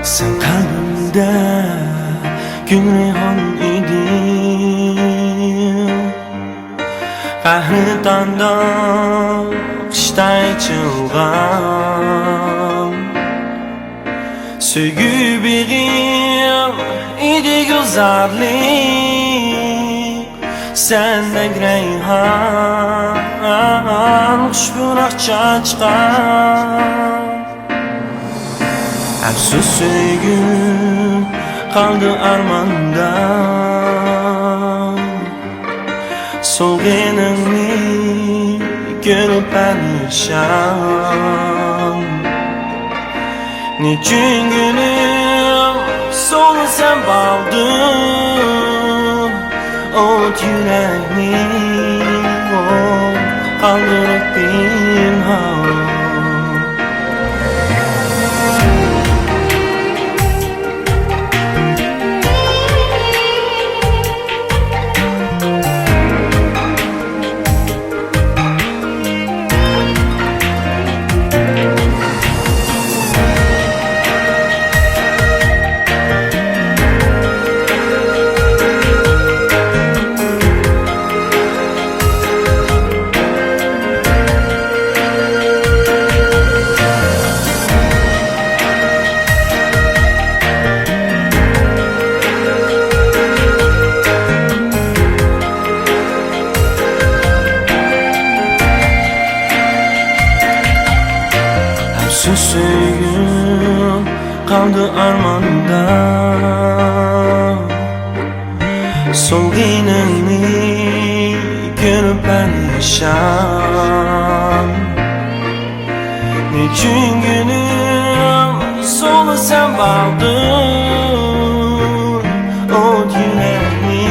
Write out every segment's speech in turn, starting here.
Sen kalbimde gül reyhan idin. Qahritonda qishday chilg'am. Sevgi begim edi go'zallik, sendek reyhan xushburoq chachqan. Afsus sevgim kaldı armanda, solgunumni görüp perişan. Niçin günüm sonu sen baldın, ot yüreğini kaldırıp pinhan. Sevgim kaldı armanda, solgunumni görüp perişan. Niçin günüm sonu sen baldın, ot yüreğini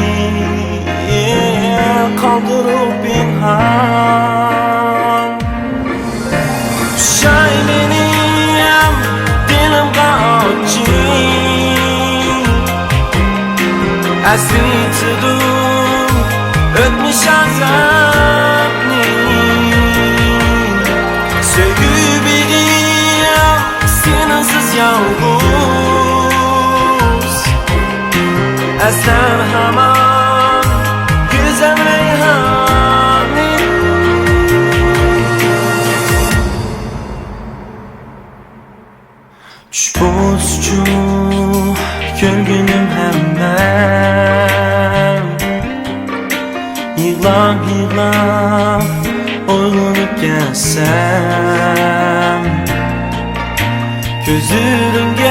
kaldırıp pinhan. Şay benim dilim kaçı, asli tutum ötmüş azapni. Sevgi benim sensiz yalnız, esler hamam güzel reyhani. Çupuzcu gölgünüm hemen, yığlap yığlap oylanıp gelsem, gözümge